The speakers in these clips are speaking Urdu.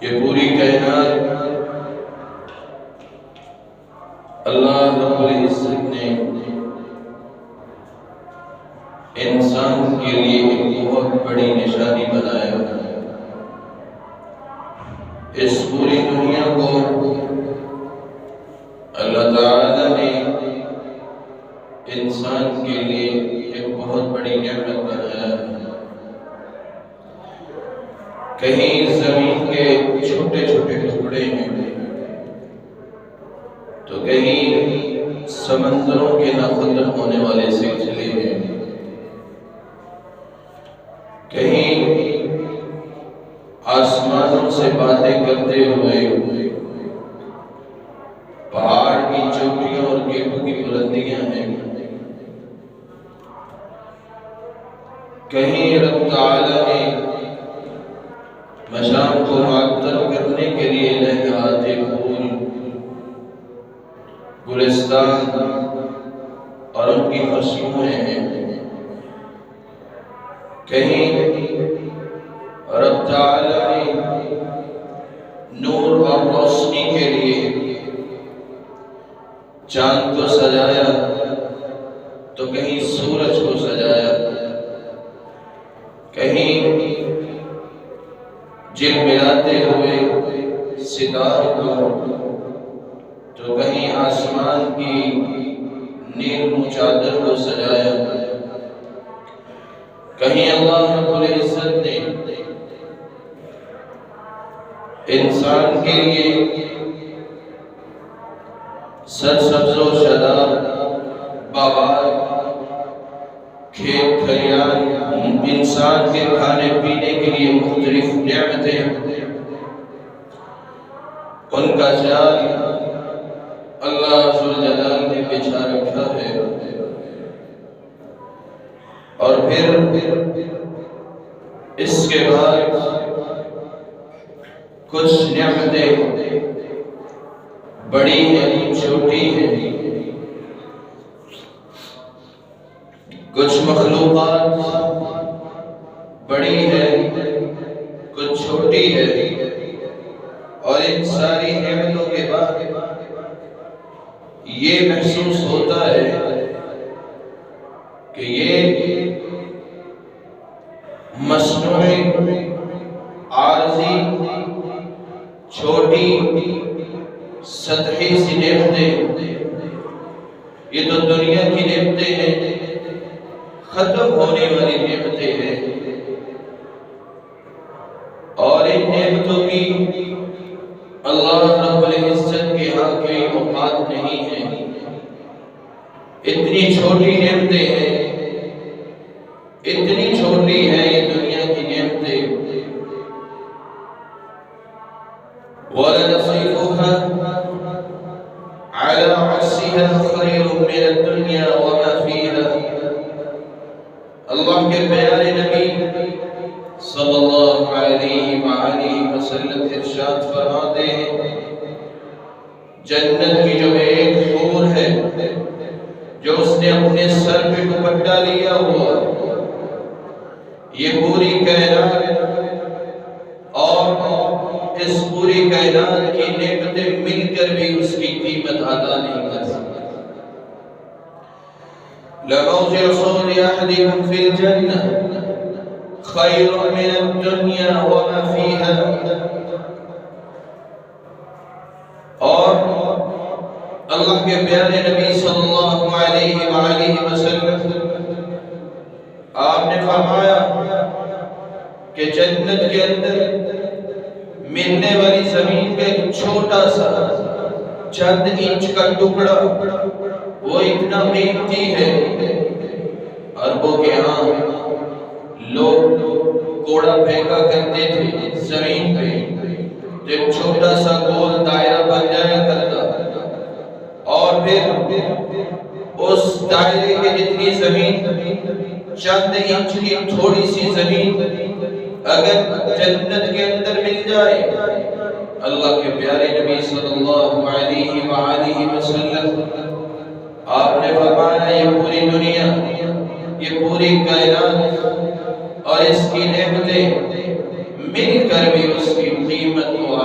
یہ پوری کائنات اللہ رب العزت نے انسان کے لیے ایک بہت بڑی نشانی بنایا ہے۔ اس پوری دنیا کو اللہ تعالی نے انسان کے لیے ایک بہت بڑی نعمت بنایا ہے۔ کہیں زمین کے چھوٹے چھوٹے ٹکڑے ہیں تو کہیں سمندروں کے نہ ختم ہونے والے سلسلے ہیں، کہیں آسمانوں سے باتیں کرتے ہوئے پہاڑ کی چوٹیاں اور گیٹوں کی بلندیاں ہیں، کہیں رب تعالی نے مشام کو معطر کرنے کے لیے لہجات پھول، گلستان اور ان کی خوشبوئیں ہیں، کہیں رب تعالی نے نور اور روشنی کے لیے چاند کو سجایا تو کہیں سورج کو سجایا، کہیں جلملاتے ہوئے ستاروں کو تو کہیں آسمان کی نیل چادر کو سجایا، کہیں اللہ رب العزت نے انسان کے لیے سرسبز و شاداب باغات، کھیت کھلیان، انسان کے کھانے پینے کے لیے مختلف نعمتیں، ان کا جال اللہ ذوالجلال نے بچھا رکھا ہے، اور پھر اس کے بعد کچھ نعمتیں بڑی ہیں، چھوٹی ہیں، کچھ مخلوقات بڑی ہے، کچھ چھوٹی ہے، اور ان ساری نعمتوں کے بعد یہ محسوس ہوتا ہے کہ یہ مصنوعی عارضی چھوٹی سطحی سی نعمتیں، یہ تو دنیا کی نعمتیں ہیں، ختم ہونے والی نعمتیں ہیں، اور ان نعمتوں کی اللہ رب العزت کے ہاں کوئی اوقات نہیں ہے۔ اتنی چھوٹی نعمتیں ہیں، اتنی چھوٹی ہے یہ دنیا کی نعمتیں، وَلَنَصِفُهَا عَلَى عَرْشِهَا خَيْرٌ مِّنَ الدُّنْيَا وَمَا فِيهَا۔ اللہ کے پیارے نبی صلی اللہ علیہ وآلہ وسلم ارشاد فرماتے ہیں، جنت کی جو ایک حور ہے جو اس نے اپنے سر پہ دوپٹہ لیا ہوا، یہ پوری کائنات اور اس پوری کائنات کی نعمتیں مل کر بھی اس کی قیمت ادا نہیں کر سکتی۔ لَمَوْضِعُ صَوْتِ أَحَدِكُمْ فِي الْجَنَّةِ خَيْرٌ مِّنَ الدُّنْيَا وَمَا فِيهَا۔ اور اللہ کے پیارے نبی صلی اللہ علیہ وآلہ وسلم آپ نے فرمایا کہ جنت کے اندر ملنے والی زمین کا ایک چھوٹا سا چند انچ کا ٹکڑا وہ اتنا قیمتی ہے، عربوں کے ہاں لوگ کوڑا پھینکا کرتے تھے زمین پہ، ایک چھوٹا سا گول دائرہ بن جایا کرتا، اور پھر اس دائرے کے جتنی زمین، چند انچ کی تھوڑی سی زمین اگر جنت کے اندر مل جائے، اللہ کے پیارے نبی صلی اللہ علیہ وآلہ وسلم آپ نے فرمایا یہ پوری دنیا، یہ پوری کائنات اور اس کی نعمتیں مل کر بھی اس کی قیمت کو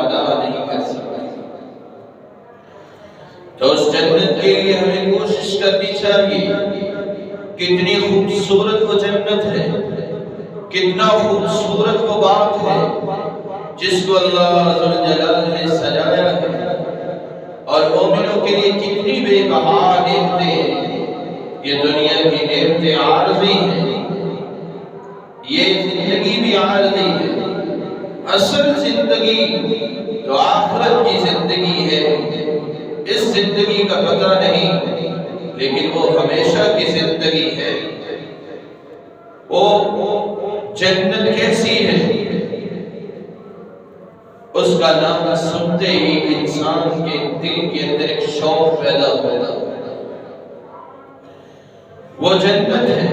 کتنی خوبصورت وہ جنت ہے، کتنا خوبصورت وہ باغ ہے جس کو اللہ ذوالجلال نے سجایا ہے، اور مومنوں کے لیے کتنی بے بہا نعمتیں ہیں۔ یہ دنیا کی نعمتیں عارضی ہیں، یہ زندگی بھی عارضی ہے، اصل زندگی تو آخرت کی زندگی ہے۔ اس زندگی کا پتہ نہیں، لیکن وہ ہمیشہ کی زندگی ہے۔ وہ جنت کیسی ہے، اس کا نام سنتے ہی انسان کے دل کے اندر ایک شوق پیدا ہوگا۔ وہ جنت ہے،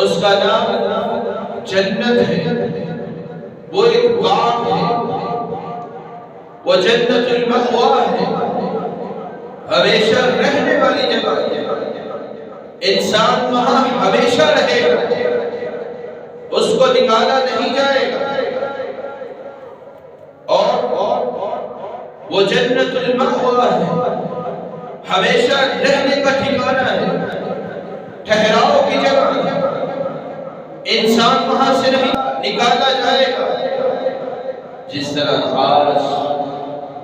اس کا نام جنت ہے، وہ ایک باغ ہے، وہ جنت المأویٰ ہے، ہمیشہ رہنے والی جگہ ہے۔ انسان وہاں ہمیشہ رہے گا، اس کو نکالا نہیں جائے گا، اور وہ جنت المأویٰ ہے، ہمیشہ رہنے کا ٹھکانہ ہے، ٹھہراؤ کی جگہ ہے۔ انسان وہاں سے نہیں نکالا جائے گا۔ جس طرح آج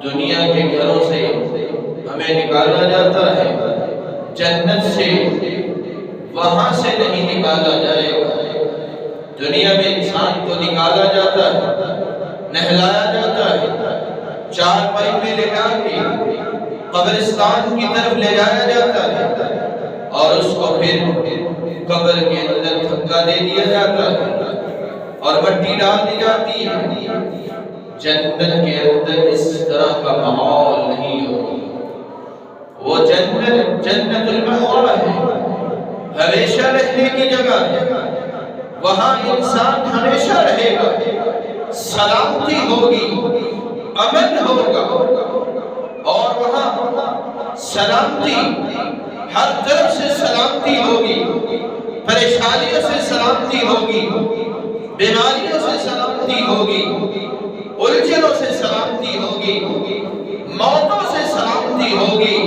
دنیا کے گھروں سے ہمیں نکالا جاتا ہے، جنت سے وہاں سے نہیں نکالا جائے گا۔ دنیا میں انسان کو نکالا جاتا ہے، نہلایا جاتا ہے، چار پائی میں لے جا کے قبرستان کی طرف لے جایا جاتا ہے، اور اس کو پھر قبر کے اندر دھکا دے دیا جاتا ہے اور مٹی ڈال دی جاتی ہے۔ جنت کے اندر اس طرح کا ماحول نہیں ہوگا۔ وہ جنت المأویٰ ہے، ہمیشہ رہنے کی جگہ ہے، وہاں انسان ہمیشہ رہے گا، سلامتی ہوگی، امن ہوگا، اور وہاں سلامتی، ہر طرف سے سلامتی ہوگی، پریشانیوں سے سلامتی ہوگی، بیماریوں سے سلامتی ہوگی، الجھنوں سے سلامتی ہوگی، موتوں سے سلامتی ہوگی،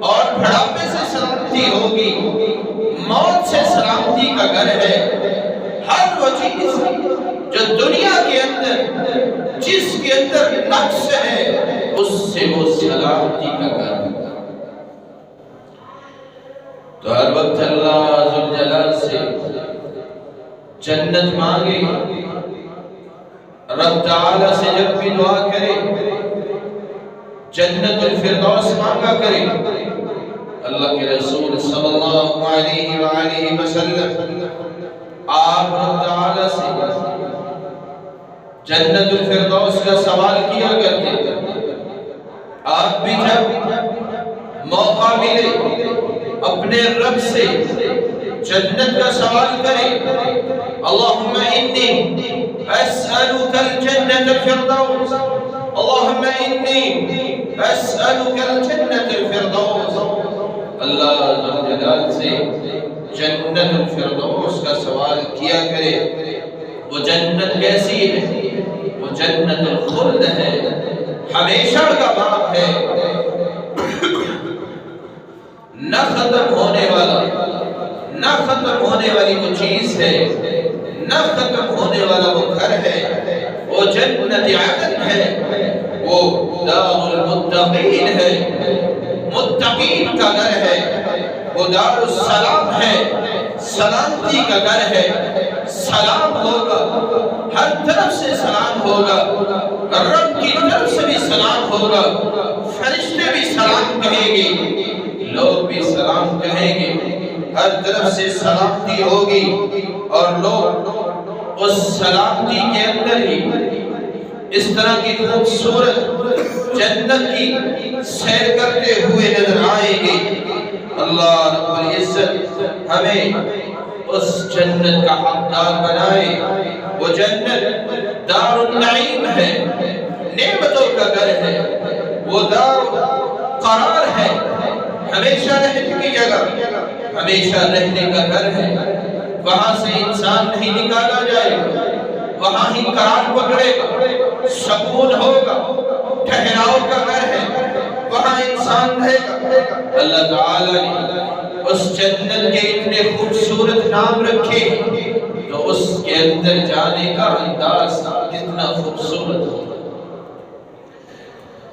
اور بڑھاپے سے سلامتی ہوگی۔ موت سے سلامتی کا گھر ہے۔ ہر وہ چیز جو دنیا کے اندر، جس کے اندر نقص ہے، اس سے وہ سلامتی کا گھر ہے۔ تو ہر وقت اللہ ذوالجلال سے جنت مانگے، رب تعالیٰ سے جب بھی دعا کرے جنت الفردوس مانگا کرے۔ اللہ کے رسول صلی اللہ علیہ وآلہ وسلم آپ رب تعالیٰ سے جنت الفردوس کا سوال کیا کرتے تھے۔ آپ بھی جب موقع ملے اپنے رب سے جنت کا سوال کریں، اللہم انی اسألک الجنت الفردوس، اللہم انی اسألک الجنت الفردوس۔ اللہ ذوالجلال سے جنت الفردوس کا سوال کیا کرے۔ وہ جنت کیسی ہے؟ وہ جنت الخلد ہے، ہمیشہ کا باغ ہے، نہ ختم ہونے والا، نہ ختم ہونے والی وہ چیز ہے، نہ ختم ہونے والا وہ گھر ہے، وہ جنت عدن ہے، وہ دار المتقین ہے، متقین کا گھر ہے، وہ دار السلام ہے، سلامتی کا گھر ہے۔ سلام ہوگا، ہر طرف سے سلام ہوگا، رب کی طرف سے بھی سلام ہوگا، فرشتے بھی سلام کہیں گے، لوگ بھی سلام کہیں گے، ہر طرف سے سلامتی ہوگی، اور لوگ اس سلامتی کے اندر ہی اس طرح کی خوبصورت جنت کی سیر کرتے ہوئے نظر آئیں گے۔ اللہ رب العزت ہمیں اس جنت کا حقدار بنائے۔ وہ جنت دار النعیم ہے، نعمتوں کا گھر ہے، وہ دار قرار ہے، ہمیشہ رہنے کی جگہ، ہمیشہ رہنے کا گھر ہے۔ وہاں سے انسان نہیں نکالا جائے گا، وہاں ہی قرار پکڑے گا، سکون ہوگا، ٹھہراؤ کا گھر ہے، وہاں انسان رہے گا۔ اللہ تعالیٰ نے اس جنت کے اتنے خوبصورت نام رکھے تو اس کے اندر جانے کا انداز کتنا خوبصورت ہو۔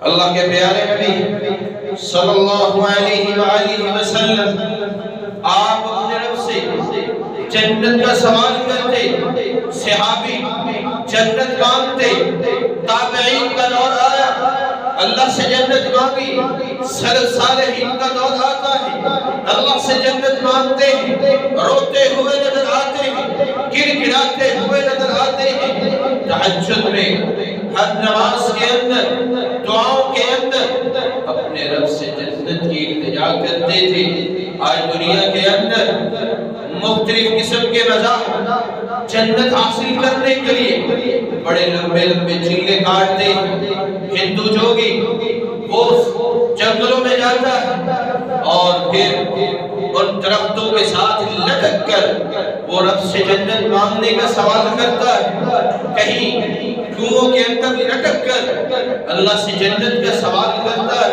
اللہ کے پیارے نبی صلی اللہ علیہ وآلہ وسلم آپ اپنے رب سے جنت کا سوال کرتے، صحابی جنت مانگتے، تابعین کا دور آیا اللہ سے جنت مانگی، سلف صالحین کا دور آتا ہے اللہ سے جنت مانگتے ہیں، روتے ہوئے نظر آتے ہیں، گڑ گڑاتے ہوئے نظر آتے ہیں۔ تہجد میں ہر نماز کے اندر دعاؤں کے اندر اپنے رب سے جنت کی التجا کرتے تھے۔ آج دنیا کے اندر مختلف قسم کے مذاہب جنت حاصل کرنے کے لیے بڑے لمبے لمبے چلے کاٹتے ہیں۔ ہندو جوگی وہ جنگلوں میں جاتا ہے اور پھر ان درختوں کے ساتھ لٹک کر وہ رب سے جنت مانگنے کا سوال کرتا ہے، کہیں کنووں کے اندر لٹک کر اللہ سے جنت کا سوال کرتا ہے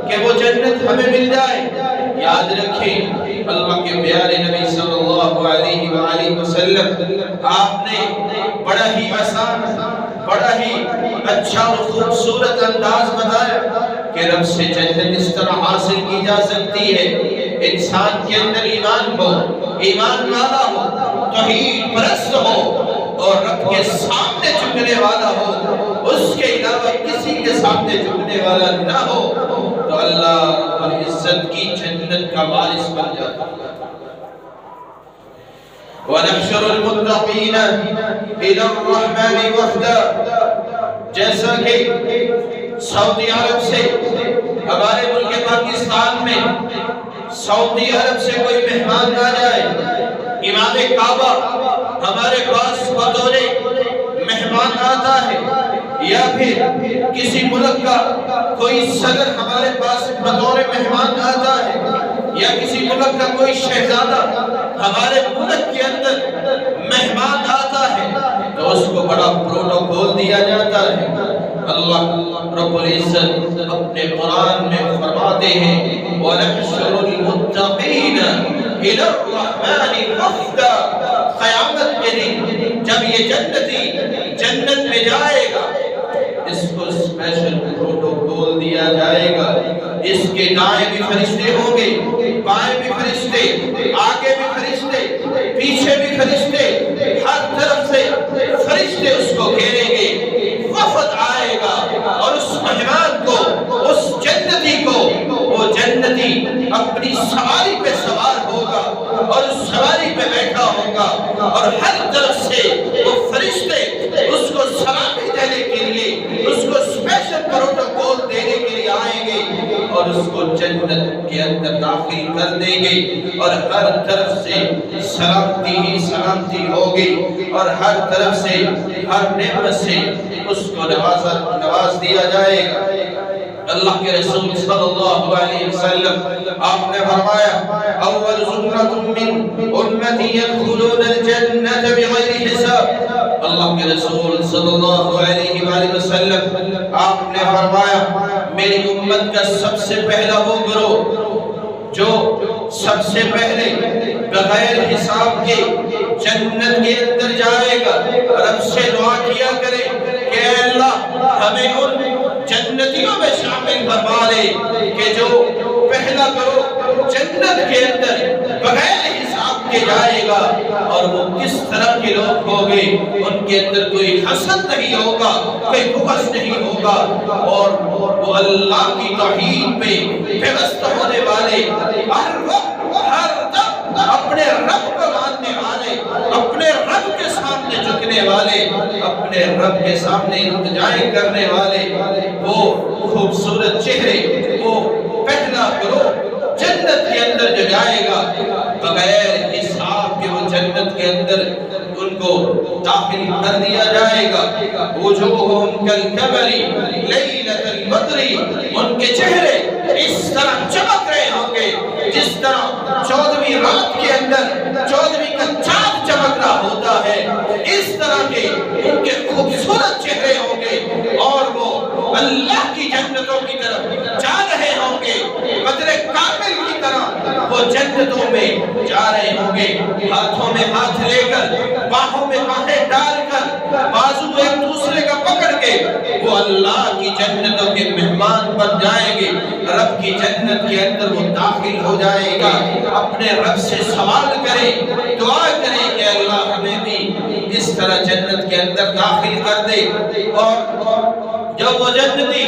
کہ وہ جنت ہمیں مل جائے۔ یاد رکھیں اللہ کے پیارے نبی صلی اللہ علیہ وآلہ وسلم آپ نے بڑا ہی آسان، بڑا ہی اچھا اور خوبصورت انداز بتایا کہ رب سے جنت اس طرح حاصل کی جا سکتی ہے، انسان کے اندر ایمان ہو، ایمان والا ہو، توحید پرست ہو اور رب کے سامنے جھکنے والا ہو، اس کے علاوہ کسی کے سامنے جھکنے والا نہ ہو تو اللہ رب العزت کی جنت کا وارث بن جاتا ہے۔ وَنَحْشُرُ الْمُتَّقِينَ إِلَى الرَّحْمَنِ وَفْدًا، جیسا کہ سعودی عرب سے ہمارے ملک پاکستان میں سعودی عرب سے کوئی مہمان آ جائے، امام کعبہ ہمارے پاس بطور مہمان آتا ہے، یا پھر کسی ملک کا کوئی صدر ہمارے پاس بطور مہمان آتا ہے، یا کسی ملک کا کوئی شہزادہ ہمارے ملک کے اندر مہمان آتا ہے تو اس کو بڑا پروٹوکول دیا جاتا ہے۔ اللہ رب العزت اپنے قرآن میں فرماتے ہیں وَنَحْشُرُ الْمُتَّقِينَ إِلَى الرَّحْمَنِ وَفْدًا، قیامت کے دن جب یہ جنتی جنت میں جائے گا اس کو اسپیشل پروٹوکول دیا جائے گا، اس کے دائیں بھی فرشتے ہوں گے، بائیں بھی فرشتے، آگے بھی فرشتے، پیچھے بھی فرشتے، ہر طرف سے فرشتے اس کو گھیریں گے، وفد آئے گا اور اس مہمان کو، اس جنتی کو، وہ جنتی اپنی سواری پہ سوار ہوگا اور اس سواری پہ بیٹھا ہوگا اور ہر طرف سے وہ فرشتے اس کو سلامی دینے کے لیے، اس کو اسپیشل پروٹوکول دینے کے لیے آئیں گے اور اس کو جنت کے اندر داخل کر دیں گے اور ہر طرف سے سلامتی ہی سلامتی ہوگی اور ہر طرف سے ہر نعمت سے اس کو نواز دیا جائے گا۔ اللہ کے رسول صلی اللہ علیہ وسلم آپ نے فرمایا اول زمرۃ من امتی يدخلون الجنة بغیر حساب۔ اللہ کے رسول صلی اللہ علیہ وآلہ وسلم آپ نے فرمایا میری امت کا سب سے پہلا وہ گروہ جو سب سے پہلے بغیر حساب کے جنت کے اندر جائے گا، رب سے دعا کیا کرے کہ اے اللہ ہمیں ان جنتیوں میں شامل فرما لے کہ جو پہلا گروہ جنت کے اندر بغیر حساب کے جائے گا۔ اور وہ کس طرح کے لوگ ہوں گے؟ ان کے اندر کوئی حسد نہیں ہوگا، کوئی بغض نہیں ہوگا اور وہ اللہ کی توحید پہ پیوست ہونے والے، ہر وقت ہر دم اپنے رب کو ماننے والے، اپنے رب کے سامنے جھکنے والے، اپنے رب کے سامنے التجائیں کرنے والے، وہ خوبصورت چہرے، وہ پہلا گروہ جنت کے اندر جو جائے گا بغیر حساب کے وہ جنت کے اندر ان کو داخل کر دیا جائے گا۔ وجوہہم کالقمر لیلۃ البدر، ان کے چہرے اس طرح چمک رہے ہوں گے جس طرح 14ویں رات کے اندر 14ویں کا چاند چمک رہا ہوتا ہے، اس طرح کے ان کے خوبصورت چہرے ہوں گے اور وہ اللہ کی جنتوں کی طرف جا رہے ہوں گے۔ بدر کامل کی طرح وہ وہ جنتوں میں جا رہے ہوں گے، ہاتھوں میں ہاتھ لے کر، باہوں میں باہیں ڈال کر، بازو ایک دوسرے کا پکڑ کے وہ اللہ کی جنتوں کے مہمان بن جائیں گے۔ رب کی جنت کے اندر وہ داخل ہو جائے گا، اپنے رب سے سوال کرے، دعا کرے کہ اللہ ہمیں بھی اس طرح جنت کے اندر داخل کر دے۔ اور جب وہ جنتی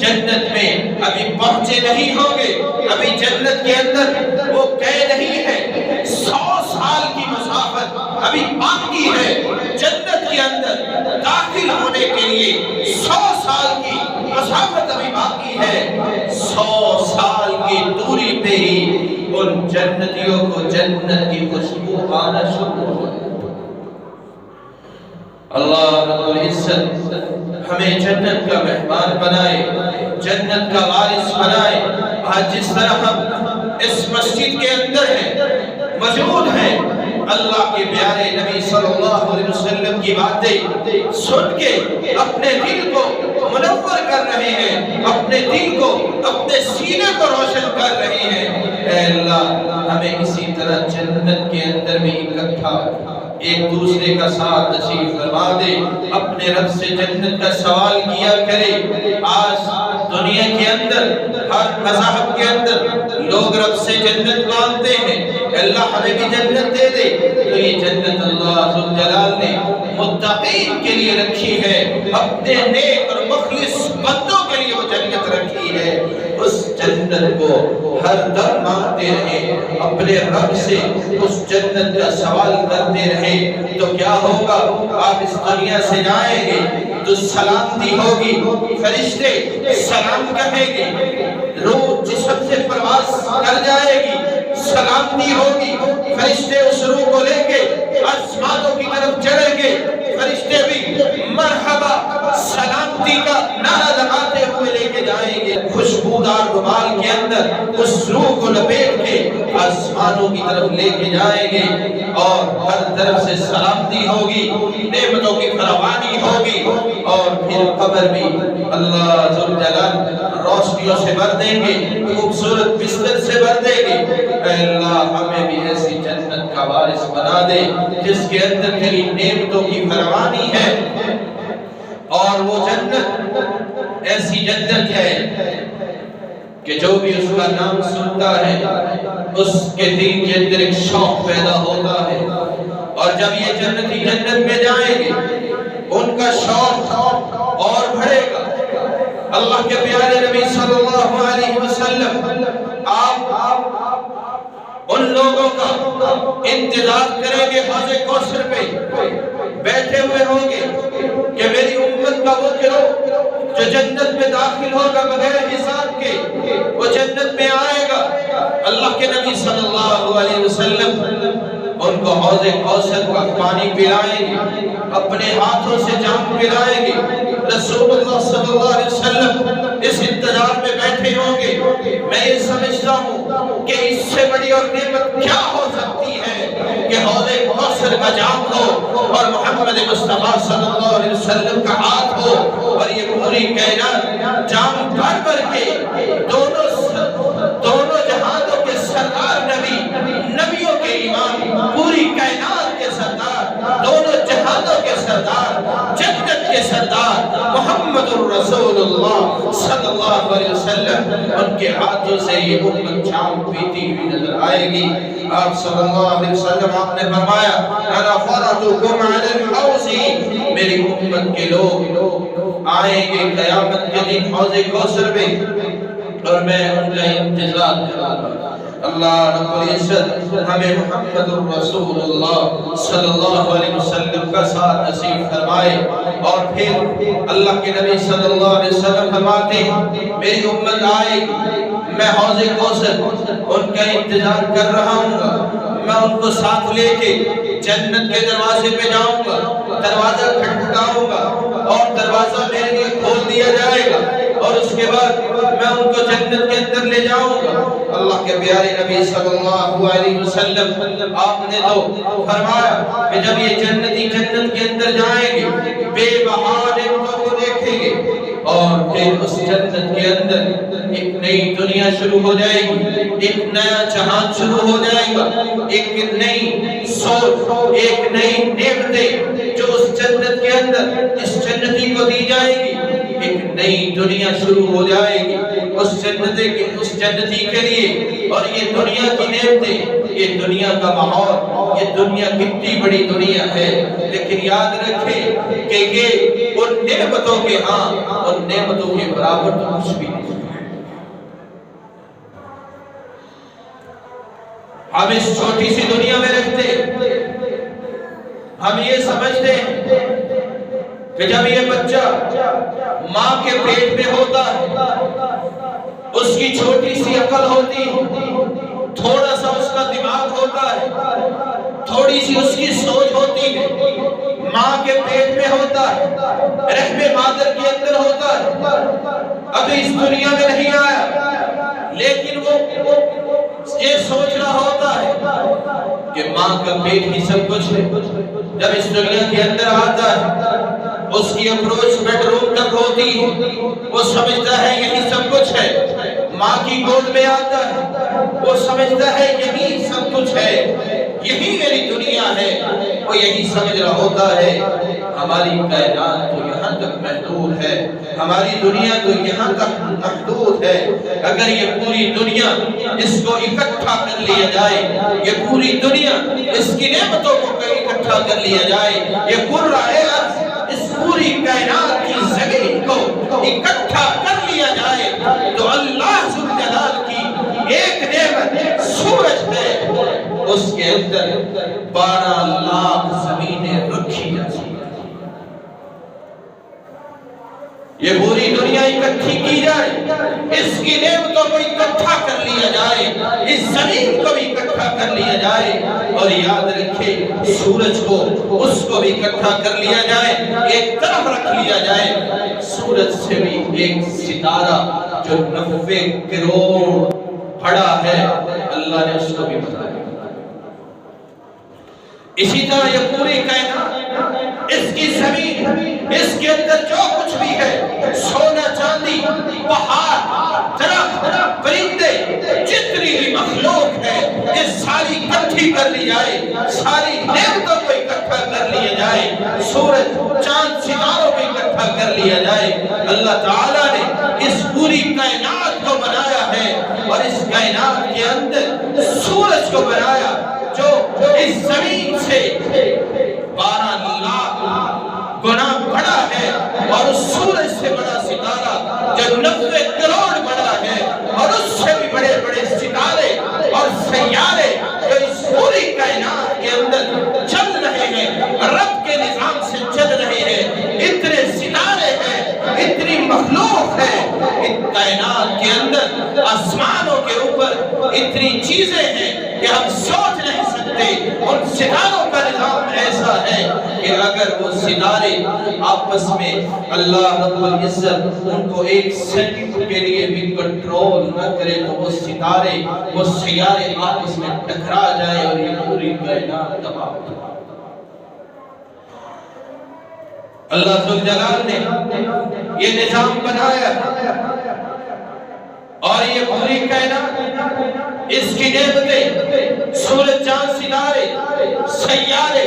جنت میں ابھی پہنچے نہیں ہوں گے، ابھی جنت کے اندر وہ گئے نہیں ہیں، 100 سال کی مسافت ابھی باقی ہے، جنت کے اندر داخل ہونے کے لیے 100 سال کی مسافت ابھی باقی ہے۔ 100 سال کی دوری پہ ہی ان جنتیوں کو جنت کی خوشبو آنا شروع ہو جائے۔ اللہ رب العزت ہمیں جنت کا مہمان بنائے، جنت کا وارث بنائے۔ آج جس طرح ہم اس مسجد کے اندر ہیں، موجود ہیں، اللہ کے پیارے نبی صلی اللہ علیہ وسلم کی باتیں سن کے اپنے دل کو منور کر رہے ہیں، اپنے دل کو، اپنے سینے کو روشن کر رہے ہیں۔ اے اللہ ہمیں اسی طرح جنت کے اندر بھی اکٹھا ایک دوسرے کا ساتھ نصیب فرما دے، اپنے رب سے جنت کا سوال کیا کرے۔ آج دنیا کے اندر ہر مذہب کے اندر لوگ رب سے جنت مانگتے ہیں، اللہ ہمیں بھی جنت دے دے، تو یہ جنت اللہ ذوالجلال نے متقین کے لیے رکھی ہے، اپنے نیک اور مخلص بندوں کے لیے وہ جنت رکھی ہے۔ اس جنت کو ہر دم مانگتے رہے، اپنے رب سے اس جنت کا سوال کرتے رہے، تو کیا ہوگا؟ آپ اس دنیا سے جائیں گے تو سلامتی ہوگی، فرشتے سلام کہیں گے، روح جسم سے پرواز کر جائے گی، سلامتی ہوگی، فرشتے اس روح کو لے کے آسمانوں کی طرف چڑھیں گے، فرشتے بھی مرحبا سلامتی کا نعرہ لگاتے ہوئے لے کے جائیں گے، خوشبودار رومال کے اندر اس روح کو لپیٹ کے آسمانوں کی طرف لے کے جائیں گے، اور ہر طرف سے سلامتی ہوگی، نعمتوں کی فراوانی ہوگی، اور پھر قبر بھی اللہ ذوالجلال روشنیوں سے بھر دیں گے، خوبصورت بستر سے بھر دیں گے۔ اے اللہ ہمیں بھی ایسی جنت کا وارث بنا دے جس کے اندر تیری نعمتوں کی فراوانی ہے، اور وہ جنت ایسی جنت ہے کہ جو بھی اس کا نام سنتا ہے اس کے دل کے اندر ایک شوق پیدا ہوتا ہے، اور جب یہ جنتی جنت میں جائیں گے ان کا شوق اور بڑھے گا۔ اللہ کے پیارے نبی صلی اللہ علیہ وسلم آپ ان لوگوں کا انتظار کریں گے، حوض کوثر پہ بیٹھے ہوئے ہوں گے کہ میری امت کا وہ گروہ جو جنت میں داخل ہوگا بغیر حساب کے، وہ جنت میں آئے گا۔ اللہ کے نبی صلی اللہ علیہ وسلم ان کو حوض کوثر کا پانی پلائیں گے، اپنے ہاتھوں سے جام پلائیں گے۔ رسول اللہ صلی اللہ علیہ وسلم اس انتظار میں بیٹھے ہوں گے۔ میں یہ سمجھتا ہوں کہ اس سے بڑی اور نعمت کیا ہو سکتی ہے کہ حوض کوثر کا جام ہو اور محمد مصطفیٰ صلی اللہ علیہ وسلم کا ہاتھ ہو، اور یہ پوری کائنات جام بھر بھر کے دونوں جہانوں کے سردار نبی، نبیوں کے امام، پوری کائنات کے سردار، دونوں جہانوں کے سردار، جنت کے سردار محمد الرسول اللہ صلی اللہ علیہ وسلم، ان کے ہاتھوں سے یہ امت جام پیتی ہوئی نظر آئے گی۔ آپ صلی اللہ علیہ وسلم آپ نے فرمایا انا فرطکم علی الحوض، میری امت کے لوگ آئیں گے قیامت کے دن حوض کوثر میں، اور میں ان کا انتظار کروں گا۔ اللہ رب العزت ہمیں محمد الرسول اللہ صلی اللہ علیہ وسلم کا ساتھ نصیب فرمائے، اور پھر اللہ کے نبی صلی اللہ علیہ وسلم فرماتے ہیں میری امت آئے گی، میں حوض کوثر ان کا انتظار کر رہا ہوں گا، میں ان کو ساتھ لے کے جنت کے دروازے پہ جاؤں گا، دروازہ کھٹکھٹاؤں گا اور دروازہ میرے لیے کھول دیا جائے گا، اور اس کے بعد میں ان کو جنت کے اندر لے جاؤں گا۔ اللہ کے پیارے نبی صلی اللہ علیہ وسلم آپ نے تو فرمایا کہ جب یہ جنتی جنت کے اندر جائیں گے بے بہا نعمتوں کو دیکھیں گے، اور پھر اس جنت کے اندر ایک نئی دنیا شروع ہو جائے گی، ایک نیا جہان شروع ہو جائے گا، ایک نئی سوچ، ایک نئی نعمتیں جو اس جنت کے اندر اس جنتی کو دی جائے گی، ایک نئی دنیا شروع ہو جائے گی اس جنتی کے لیے۔ اور یہ دنیا کی نعمتیں، یہ دنیا کا ماحول، یہ دنیا کتنی بڑی دنیا ہے، لیکن یاد رکھیں کہ یہ ان نعمتوں کے ان نعمتوں کے برابر تو کچھ بھی نہیں۔ ہم اس چھوٹی سی دنیا میں رہتے، ہم یہ سمجھتے ہیں کہ جب یہ بچہ ماں کے پیٹ میں ہوتا ہے، اس کی چھوٹی سی عقل ہوتی ہے، تھوڑا سا اس کا دماغ ہوتا ہے، تھوڑی سی اس کی سوچ ہوتی ہے، ماں کے پیٹ میں ہوتا ہے، رحم مادر کے اندر ہوتا ہے، ابھی اس دنیا میں نہیں آیا، لیکن وہ یہ سوچ رہا ہوتا ہے کہ ماں کا پیٹ ہی سب کچھ ہے۔ جب اس دنیا کے اندر آتا ہے، اس کی اپروچ بیڈ روم تک ہوتی ہے، وہ سمجھتا ہے یہی سب کچھ ہے۔ ماں کی گود میں آتا ہے، وہ سمجھتا ہے یہی سب کچھ ہے، یہی میری دنیا ہے، وہ یہی سمجھ رہا ہوتا ہے۔ ہماری کائنات تو یہاں تک محدود ہے، ہماری دنیا تو یہاں تک محدود ہے۔ اگر یہ پوری دنیا اس کو اکٹھا کر لیا جائے، یہ پوری دنیا اس کی نعمتوں کو اکٹھا کر لیا جائے، یہ کرہ ارض اس پوری کائنات کی زمین کو اکٹھا کر لیا جائے، تو اللہ ذوالجلال کی ایک نعمت سورج ہے، اس کے اندر 12 لاکھ زمینیں رکھی جا سکتی۔ یہ پوری دنیا اکٹھی کی جائے، اس کی نعمتوں کو اکٹھا کر لیا جائے، اس زمین کو بھی اکٹھا کر لیا جائے، اور یاد رکھے سورج کو، اس کو بھی اکٹھا کر لیا جائے، ایک طرف رکھ لیا جائے۔ سورج سے بھی ایک ستارہ جو 90 کروڑ بڑا ہے، اللہ نے اس کو بھی بتایا۔ اسی طرح یہ پوری کائنات، اس کی زمین، اس کے اندر جو کچھ بھی ہے، سونا چاندی، پہاڑ، درخت، پرندے، جتنی بھی مخلوق ہے، یہ ساری اکٹھی کر لی جائے، ساری نعمتوں کو اکٹھا کر لیا جائے، سورج، چاند، ستاروں کو اکٹھا کر لیا جائے۔ اللہ تعالیٰ نے اس پوری کائنات کو بنایا ہے، اور اس کائنات کے اندر سورج کو بنایا جو اس زمین سے 12 لاکھ گنا بڑا ہے، اور اس سورج سے بڑا ستارہ جو 90 کروڑ بڑا ہے، اور اس سے بھی بڑے بڑے ستارے اور سیارے جو اس پوری کائنات کے اندر چل رہے ہیں، رب کے نظام سے چل رہے ہیں۔ اتنے ستارے ہیں، اتنی مخلوق ہے، اس کائنات کے اندر آسمانوں کے اوپر اتنی چیزیں ہیں کہ ہم سوچ نہیں سکتے۔ ان ستاروں کا نظام ایسا ہے کہ اگر وہ ستارے آپس میں اللہ رب العزت ان کو ایک سیکنڈ کے لیے بھی کنٹرول نہ کرے، تو وہ ستارے، وہ سیارے آپس میں ٹکرا جائے اور یہ پوری کائنات تباہ ہو جائے۔ اللہ ذوالجلال نے یہ نظام بنایا، اور یہ پوری کائنات، اس کی نعمتیں، سورج، چاند، ستارے، سیارے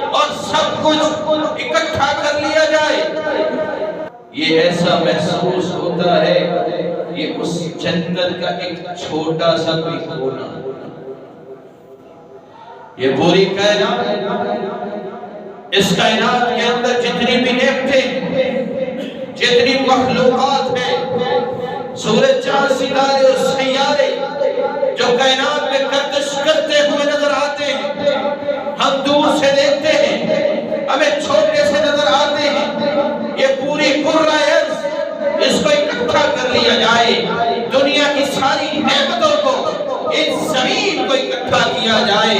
اور سب کچھ اکٹھا کر لیا جائے، یہ ایسا محسوس ہوتا ہے یہ اس جنت کا ایک چھوٹا سا کوئی کونا۔ یہ پوری کائنات، اس کائنات کے اندر جتنی بھی نعمتیں، جتنی مخلوقات ہیں، سورج، چاند، ستارے اور سیارے جو کائنات میں گردش کرتے ہوئے نظر آتے ہیں، ہم دور سے دیکھتے ہیں، ہمیں چھوٹے سے نظر آتے ہیں، یہ پوری کرہ ارض، اس کو اکٹھا کر لیا جائے، دنیا کی ساری نعمتوں کو، اس زمین کو اکٹھا کیا جائے،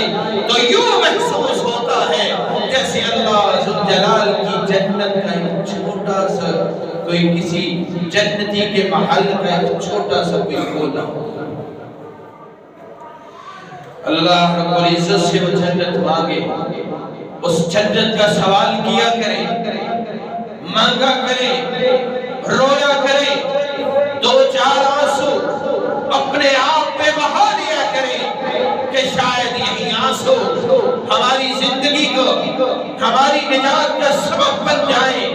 تو یوں محسوس ہوتا ہے جیسے اللہ ذوالجلال کی جنت کا ایک چھوٹا سا کوئی کسی جنتی کے محل کا ایک چھوٹا سا کوئی کونا ہو۔ اللہ رب العزت سے وہ جنت مانگے، اس جنت کا سوال کیا کرے، مانگا کرے، رویا کرے، 2-4 آنسو اپنے آپ پہ بہا لیا کریں کہ شاید یہی آنسو ہماری زندگی کو ہماری نجات کا سبب بن جائیں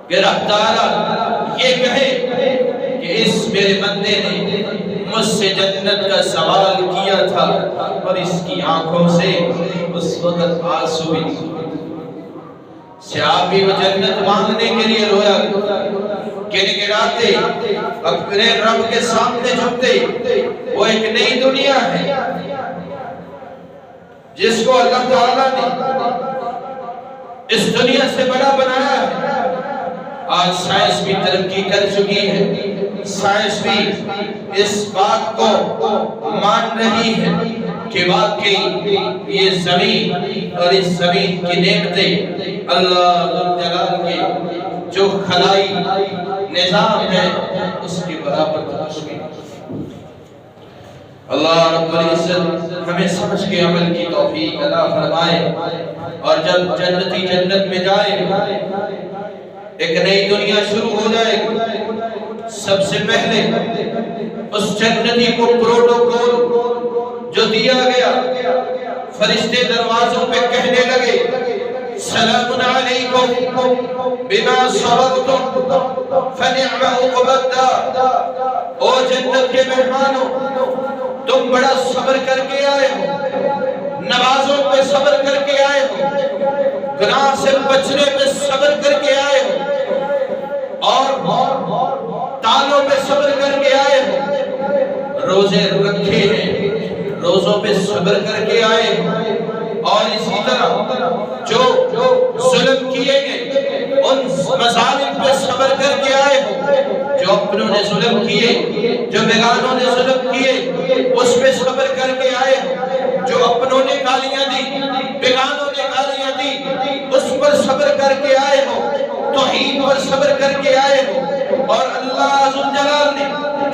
کہ رب تعالیٰ یہ کہے کہ اس میرے بندے نے مجھ سے جنت کا سوال کیا تھا اور اس کی آنکھوں سے اس وقت آنسو بھی صحابی وہ جنت مانگنے کے لیے رویا گڑگڑاتے اپنے رب کے سامنے جھکتے. وہ ایک نئی دنیا ہے جس کو اللہ تعالیٰ نے اس دنیا سے بڑا بنایا ہے. آج سائنس بھی ترقی کر چکی ہے. سائنس بھی اس بات کو مان رہی ہے کہ واقعی یہ زمین اور اس زمین کی نعمتیں اللہ ذوالجلال کے جو خلائی نظام ہے اس کے برابر تشکیل. اللہ رب العزت ہمیں سمجھ کے عمل کی توفیق عطا فرمائے. اور جب جنتی جنت میں جائے ایک نئی دنیا شروع ہو جائے. سب سے پہلے اس جنتی کو پروٹوکول جو دیا گیا فرشتے دروازوں پہ کہنے لگے سلام علیکم بما صبرتم فنعم عقبی الدار. او جنت کے مہمانوں تم بڑا صبر کر کے آئے ہو, نمازوں پہ صبر کر کے آئے ہو, گناہ سے بچنے پہ صبر کر کے آئے ہو, اور تالوں پہ صبر کر کے آئے ہو, روزے رکھے ہیں روزوں پہ صبر کر کے آئے ہو, اور اسی طرح جو ظلم کیے گئے ان مظالم پہ صبر کر کے آئے ہو, جو اپنوں نے ظلم کیے جو بیگانوں نے ظلم کیے اس پہ صبر کر کے آئے ہو, جو اپنوں نے گالیاں دی بیگانوں نے گالیاں دی اس پر صبر کر کے آئے ہو, توحید پر صبر کر کے آئے ہو, اور اللہ ذوالجلال نے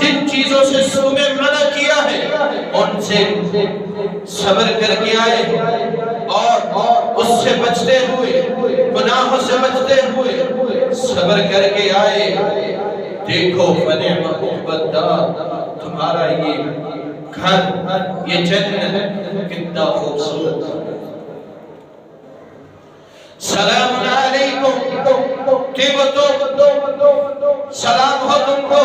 جن چیزوں سے تمہیں منع کیا ہے ان سے صبر کر کے آئے ہو, اور اس سے بچتے ہوئے گناہوں سے بچتے ہوئے صبر کر کے آئے. دیکھو فنعم عقبی الدار, تمہارا یہ گھر یہ جنت کتنا خوبصورت ہے. سلام علیکم سلام ہو تم کو,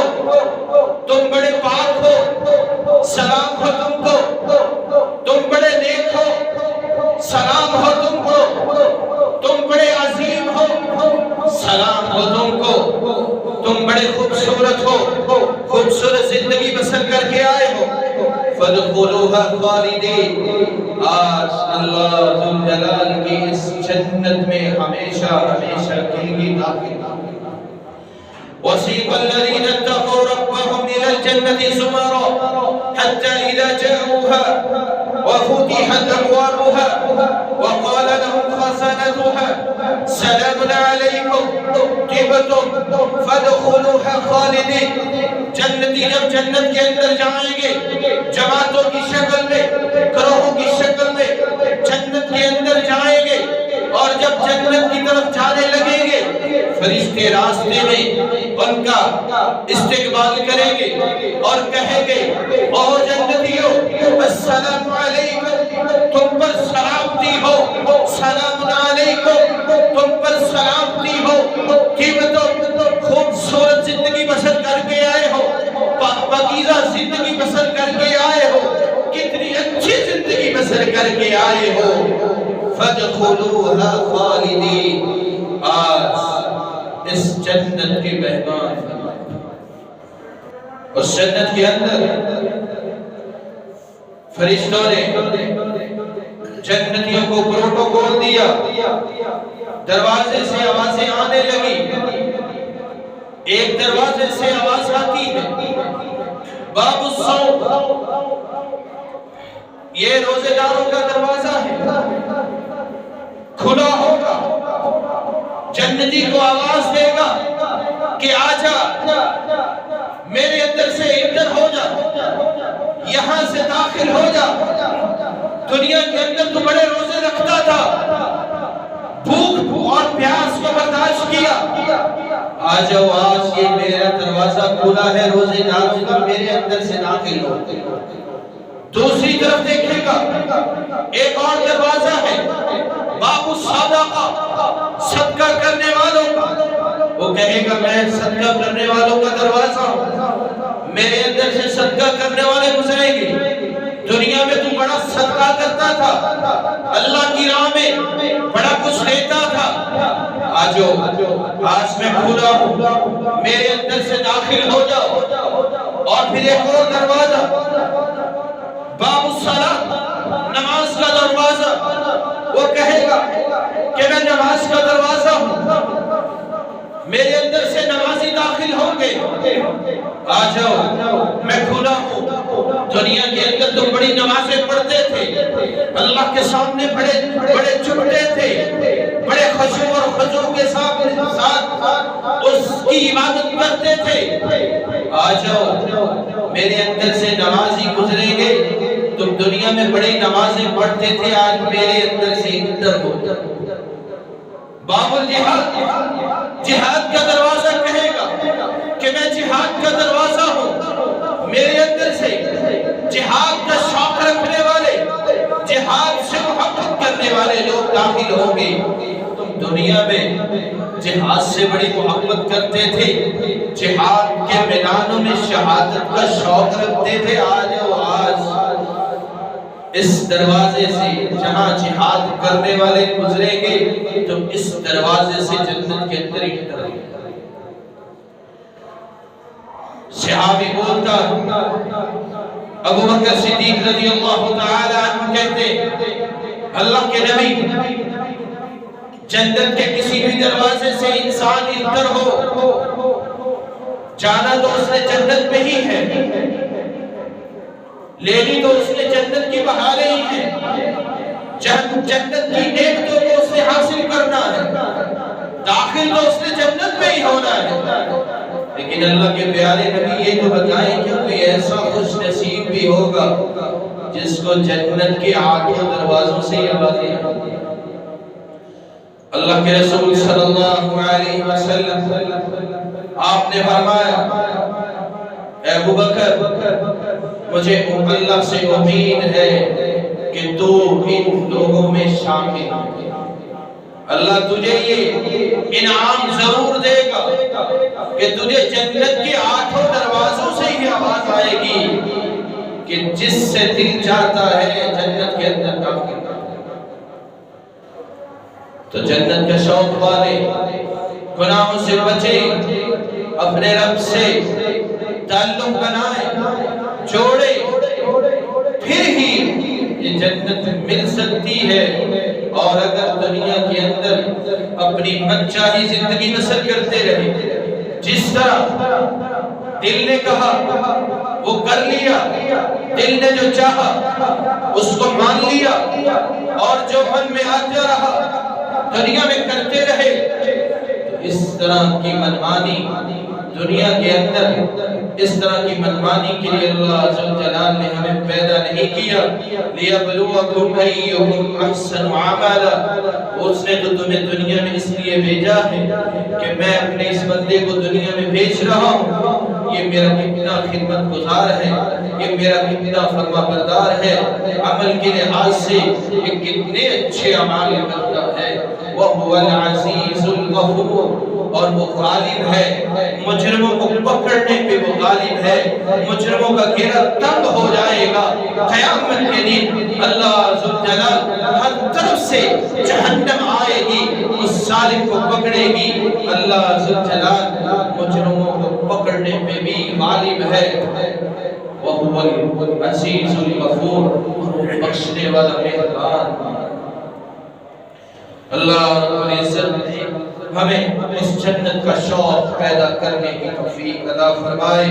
تم بڑے پاک ہو, سلام ہو تم کو, تم بڑے نیک ہو, سلام ہو تم کو, تم بڑے عظیم ہو, سلام ہو تم کو, تم بڑے خوبصورت ہو, خوبصورت زندگی بسر کر کے آئے ہو. فَادْخُلُوهَا خَالِدِينَ. آج اللہ ذوالجلال کی اس جنت میں ہمیشہ ہمیشہ کے لیے داخل. وَسِيقَ الَّذِينَ اتَّقَوْا رَبَّهُمْ إِلَى الْجَنَّةِ زُمَرًا حَتَّى إِذَا جَاءُوهَا وَفُتِحَتْ أَبْوَابُهَا وَقَالَ لَهُمْ خَزَنَتُهَا سَلَامٌ عَلَيْكُمْ طِبْتُمْ فَادْخُلُوهَا خَالِدِينَ. جنتی جب جنت کے اندر جائیں گے جماعتوں کی شکل میں گروہوں کی شکل میں جنت کے اندر جائیں گے, اور جب جنت کی طرف جانے لگیں گے فرشتے راستے میں ان کا استقبال کریں گے اور کہیں گے او جنتیوں السلام علیکم, تم پر سلامتی ہو, سلام علیکم, تم پر سلامتی ہو, کہ تم خوبصورت زندگی بسر کر کے آئے ہو, پاکیزہ زندگی بسر کر کے آئے ہو, کتنی اچھی زندگی بسر کر کے آئے ہو. فَادْخُلُوهَا خَالِدِينَ. آج اس جنت کے مہمان اس جنت کے اندر فرشتوں نے جنتیوں کو پروٹوکول دیا, دروازے سے آوازیں آنے لگی. ایک دروازے سے آواز آتی ہے باب الصوم, یہ روزے داروں کا دروازہ ہے, کھلا ہوگا. جنتی کو آواز دے گا کہ آجا میرے اندر سے انٹر ہو جا, یہاں سے داخل ہو جا. دنیا کے اندر تو بڑے روزے رکھتا تھا, بھوک اور پیاس کو برداشت کیا, آ جاؤ، آج یہ میرا دروازہ کھلا ہے، روزے داروں کا، میرے اندر سے داخل ہو۔ دوسری طرف دیکھے گا ایک اور دروازہ ہے، باب الصدقہ، صدقہ کرنے والوں کا۔ وہ کہے گا میں صدقہ کرنے والوں کا دروازہ ہوں، میرے اندر سے صدقہ کرنے والے گزریں گے۔ دنیا میں تو بڑا صدقہ کرتا تھا، اللہ کی راہ میں بڑا کچھ دیتا تھا، آجو آج میں کھلا ہوں، میرے اندر سے داخل ہو جاؤ۔ اور پھر ایک اور دروازہ، باب الصلاۃ، نماز کا دروازہ۔ وہ کہے گا کہ میں نماز کا دروازہ ہوں، میرے اندر سے نمازی داخل ہوں گے، آ جاؤ میں کھلا ہوں۔ دنیا کے اندر تو بڑی نمازیں پڑھتے تھے، اللہ کے سامنے بڑے چھپتے تھے، بڑے خشوع اور خضوع کے ساتھ اس کی عبادت کرتے تھے، آ جاؤ میرے اندر سے نمازی گزریں گے۔ تم دنیا میں بڑی نمازیں پڑھتے تھے، آج میرے اندر سے انتر ہو۔ باب الجہاد، جہاد کا دروازہ کہے گا کہ میں جہاد کا دروازہ ہوں، میرے اندر سے جہاد کا شوق رکھنے والے، جہاد سے محبت کرنے والے لوگ داخل ہوں گے۔ تم دنیا میں جہاد سے بڑی محبت کرتے تھے، جہاد کے میدانوں میں شہادت کا شوق رکھتے تھے، آج اس دروازے سے جہاں جہاد کرنے والے گزریں گے، تو اس دروازے سے جنت کے اندر انٹر ہوگے۔ صحابی بولتا، ابو بکر صدیق رضی اللہ تعالی عنہ کہتے، اللہ کے نبی، جنت کے کسی بھی دروازے سے انسان انٹر ہو، جانا تو اس نے جنت میں ہی ہے، لینی تو اس نے جنت کی بہاریں ہی ہیں، جنت کی نعمتوں کو اس نے حاصل کرنا ہے، داخل تو اس نے جنت میں ہی ہونا ہے۔ لیکن اللہ کے پیارے نبی یہ تو بتائیں کہ کوئی ایسا خوش نصیب بھی ہوگا جس کو جنت کے آٹھوں دروازوں سے ہی آوازیں آتی ہیں۔ اللہ کے رسول صلی اللہ علیہ وسلم آپ نے فرمایا، اے ابو بکر، مجھے اللہ سے امید ہے کہ تو ان لوگوں میں شامل ہے، اللہ تجھے یہ انعام ضرور دے گا کہ تجھے جنت کے آٹھوں دروازوں سے ہی آواز آئے گی کہ جس سے دل چاہتا ہے جنت کے اندر داخل۔ تو جنت کے شوق والے گناہوں سے بچے، اپنے رب سے تعلق بنائے، جوڑے، پھر ہی یہ جنت مل سکتی ہے۔ اور اگر دنیا کے اندر اپنی من چاہی زندگی بسر کرتے رہے، جس طرح دل نے کہا وہ کر لیا، دل نے جو چاہا اس کو مان لیا، اور جو من میں آتا رہا دنیا میں کرتے رہے، تو اس طرح کی منمانی دنیا کے اندر، اس طرح کی منمانی کے لیے اللہ عز و جلال نے ہمیں پیدا نہیں کیا۔ لِيَبْلُوَكُمْ أَيُّكُمْ أَحْسَنُ عَمَلًا، اس نے تو تمہیں دنیا میں اس لیے بھیجا ہے کہ میں اپنے اس بندے کو دنیا میں بھیج رہا ہوں، یہ میرا کتنا خدمت گزار ہے، یہ میرا کتنا فرما بردار ہے، عمل کے لحاظ سے یہ کتنے اچھے اعمال کرتا ہے۔ وَهُوَ الْعَزِيزُ الْغَفُورُ، اور وہ غالب ہے، مجرموں کو پکڑنے پہ وہ غالب ہے، مجرموں کا گھیرا تنگ ہو جائے گا۔ قیامت کے دن اللہ عز و جل ہر طرف سے جہنم آئے گی، اس ظالم کو پکڑے گی، اللہ عز و جل مجرموں کو پکڑنے پہ بھی غالب ہے۔ وَهُوَ الْعَزِيزُ الْغَفُورُ، بخشنے والا مہربان۔ اللہ رب العزت نے ہمیں اس جنت کا شوق پیدا کرنے کی توفیق عطا فرمائے۔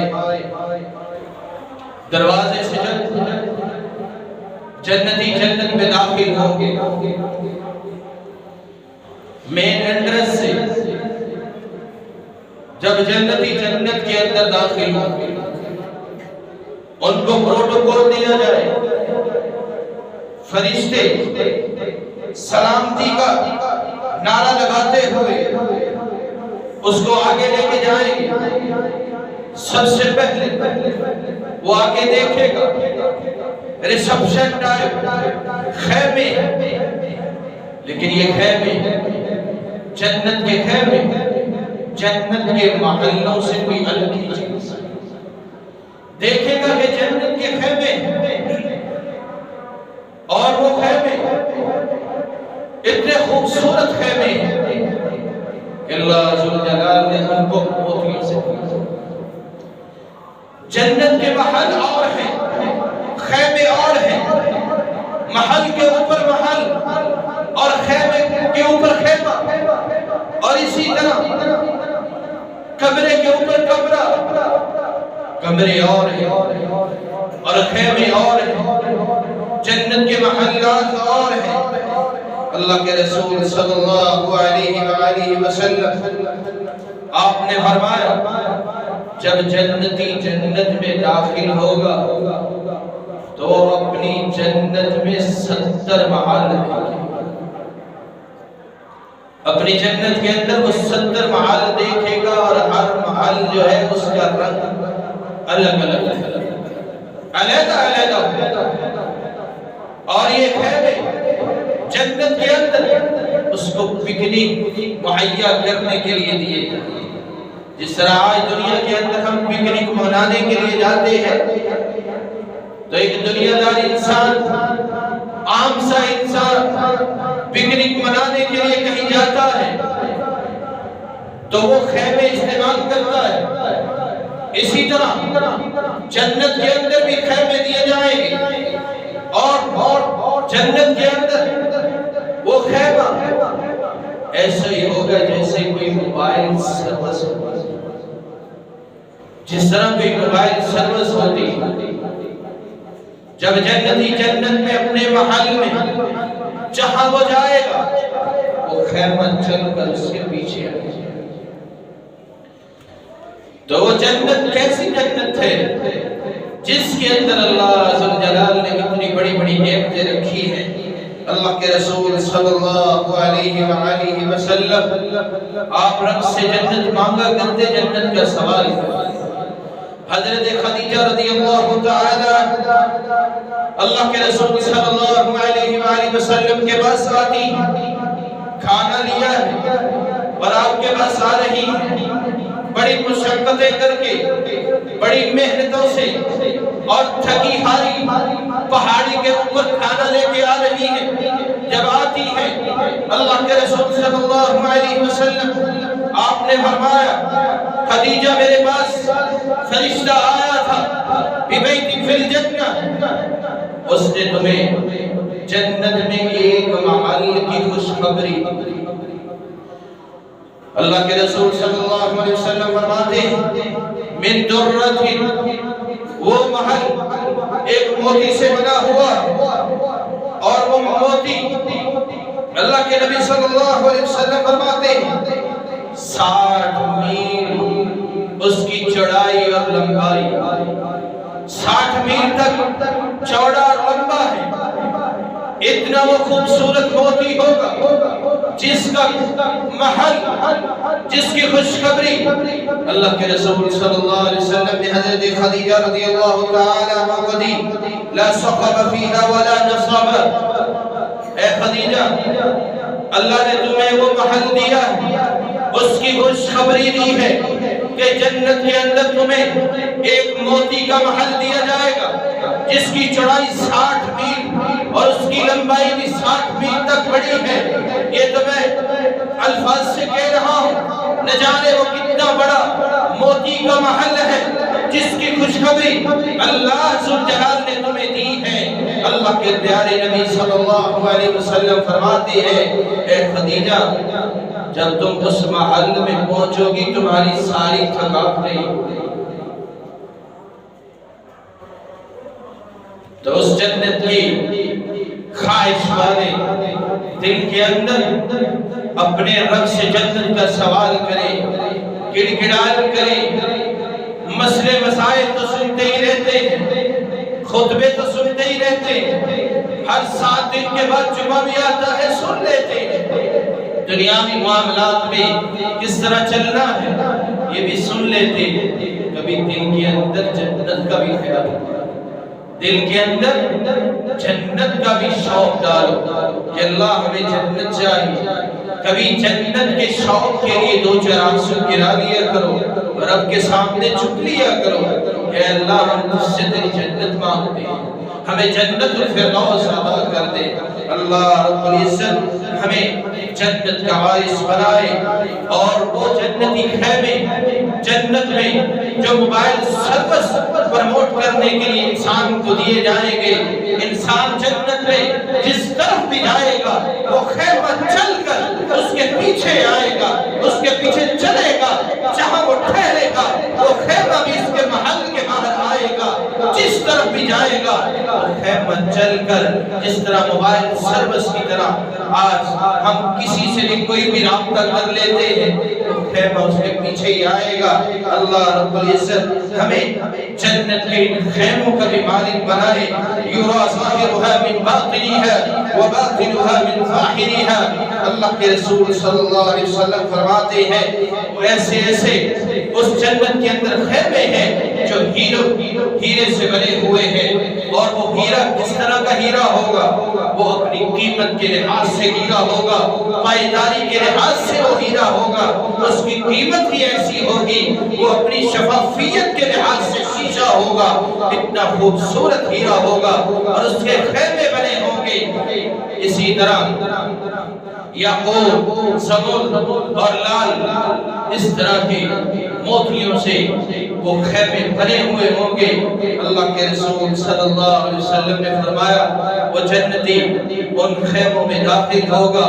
دروازے سے جنتی جنت میں داخل ہوں گے، مین انٹرنس سے جب جنتی جنت کے اندر داخل ہوں گے، ان کو پروٹوکول دیا جائے، فرشتے سلامتی کا نعرہ لگاتے ہوئے اس کو آگے لے کے جائیں گے، سب سے پہلے وہ آگے دیکھے گا ریسپشن ٹائپ خیمے، لیکن یہ خیمے جنت کے خیمے جنت کے محلوں سے کوئی الگ نہیں، دیکھے گا کہ جنت کے خیمے اور وہ خیمے اتنے خوبصورت خیمے کہ اللہ ذوالجلال نے ان کو موتیوں سے کیا۔ جنت کے محل اور ہیں، خیمے اور ہیں، محل کے اوپر محل اور خیمے کے اوپر خیمہ، اور اسی طرح کمرے کے اوپر کمرہ، کمرے اور ہیں اور خیمے اور ہیں، جنت کے محلات اور ہیں۔ اللہ کے رسول صلی اللہ علیہ وآلہ وسلم آپ نے فرمایا جب جنتی جنت میں داخل ہوگا تو اپنی جنت میں 70 محل دیکھے، اپنی جنت کے اندر وہ 70 محل دیکھے گا، اور ہر محل جو ہے اس کا رنگ الگ الگ علیحدہ علیحدہ، اور یہ خیمے جنت کے اندر اس کو پکنک مہیا کرنے کے لیے دیے جاتے ہیں۔ جس طرح آج دنیا کے اندر ہم پکنک منانے کے لیے جاتے ہیں تو ایک دنیا دار انسان، عام سا انسان پکنک منانے کے لیے کہیں جاتا ہے تو وہ خیمے استعمال کرتا ہے، اسی طرح جنت کے اندر بھی خیمے دیے جائیں گے، اور جنت کے اندر وہ خیمہ ایسا ہی ہوگا جیسے کوئی موبائل سروس، جس طرح کوئی موبائل سروس ہوتی، جب جنتی جنت میں اپنے محل میں جہاں وہ جائے گا وہ خیمہ چل کر اس کے پیچھے آئے گا۔ تو وہ جنت کیسی جنت ہے جس کے اندر اللہ ذوالجلال نے اتنی بڑی بڑی نعمتیں رکھی ہیں۔ اللہ کے رسول صلی اللہ علیہ وآلہ وسلم آپ رب سے جنت مانگا کرتے، جنت کا سوال کرتے۔ حضرت خدیجہ رضی اللہ تعالی اللہ کے رسول صلی اللہ علیہ وآلہ وسلم کے پاس آتی، کھانا لیا ہے اور آپ کے پاس آ رہی ہے، بڑی مشقتیں کر کے، بڑی محنتوں سے اور تھکی ہاری پہاڑی کے اوپر کھانا لے کے آ رہی ہے۔ جب آتی ہے اللہ کے رسول صلی اللہ علیہ وسلم آپ نے فرمایا خدیجہ میرے پاس فرشتہ آیا تھا بِبَيْتٍ فِي الْجَنَّةِ، اس نے تمہیں جنت میں ایک محل کی خوشخبری۔ اللہ کے رسول صلی اللہ علیہ وسلم فرماتے ہیں من درۃ، وہ محل ایک موتی سے بنا ہوا، اور وہ موتی اللہ کے نبی صلی اللہ علیہ وسلم فرماتے ہیں 60 میل اس کی چوڑائی اور لمبائی، 60 میل تک چوڑا اور لمبا ہے۔ اتنا وہ خوبصورت موتی ہوگا جس کا محل، جس کی خوشخبری اللہ کے رسول صلی اللہ علیہ وسلم نے حضرت خدیجہ رضی اللہ تعالی عنہا کو دی، لا صخب فیہا ولا نصب۔ اے خدیجہ، اللہ نے تمہیں وہ محل دیا ہے، اس کی خوشخبری دی ہے کہ جنت کے اندر تمہیں ایک موتی کا محل دیا جائے گا جس کی چوڑائی 60 میل اور اس کی لمبائی بھی 60 میل تک بڑی ہے۔ یہ تو میں الفاظ سے کہہ رہا ہوں، نہ جانے وہ کتنا بڑا موتی کا محل ہے جس کی خوشخبری اللہ ذوالجلال نے تمہیں دی ہے۔ اللہ کے پیارے نبی صلی اللہ علیہ وسلم فرماتے ہیں اے خدیجہ، جب تم اس محل میں پہنچو گی تمہاری ساری تھکاوٹیں تو اس جنت کی خواہش والے دل کے اندر اپنے رب سے جنت کا سوال کریں، گڑگڑان کریں۔ مسئلے مسائل تو سنتے ہی رہتے ہیں، خطبے تو سنتے ہی رہتے ہیں، ہر 7 دن کے بعد جمعہ بھی آتا ہے، سن لیتے ہیں، دنیاوی معاملات میں کس طرح چلنا ہے یہ بھی سن لیتے، کبھی دل کے اندر جنت کا بھی خیال ہوتا، دل کے اندر جنت کا بھی شوق ڈالو کہ اللہ ہمیں جنت چاہیے، کبھی جنت کے شوق کے لیے دو چار آنسو گرا لیا کرو، رب کے سامنے جھک لیا کرو کہ اللہ ہم تجھ سے تیری جنت مانگتے ہیں، ہمیں جنت الفردوس عطا کر دے۔ اللہ رب العزت ہمیں جنت کا وارث بنائے، اور وہ جنتی خیمے جنت میں جو موبائل سروس پروموٹ کرنے کے لیے انسان کو دیے جائیں گے، انسان جنت میں جس طرف بھی جائے گا وہ خیمہ چل کر اس کے پیچھے آئے گا، اس کے پیچھے چلے گا، جہاں وہ ٹھہرے گا وہ خیمہ بھی اس کے محل کے باہر آئے گا، جس طرف بھی جائے گا خیمہ چل کر، جس طرح موبائل سروس کی طرح آج ہم کسی سے بھی کوئی بھی رابطہ کر لیتے ہیں تو خیمہ اس کے پیچھے ہی آئے گا۔ اللہ رب العزت ہمیں جنت کے ان خیموں کا بھی مالک بنائے۔ یرا ظاہرها من باطنها وباطنها من ظاہرها، اللہ کے رسول صلی اللہ علیہ وسلم فرماتے ہیں ایسے ایسے اس جنت کے اندر خیمے ہیں جو ہیرے سے بنے ہوئے ہیں، اور وہ ہیرا کس طرح کا ہیرا ہوگا؟ وہ اپنی قیمت کے لحاظ سے ہیرا ہوگا، پائیداری کے لحاظ سے وہ ہیرا ہوگا، اس کی قیمت ہی ایسی ہوگی، وہ اپنی شفافیت کے لحاظ سے شیشہ ہوگا، اتنا خوبصورت ہیرا ہوگا، اور اس کے خیمے بنے ہوں گے۔ اسی طرح یاقوت، سمرد اور لال، اس طرح کے موتیوں سے وہ خیمے بنے ہوئے ہوں گے۔ اللہ کے رسول صلی اللہ علیہ وسلم نے فرمایا وہ جنتی ان خیموں میں داخل ہوگا،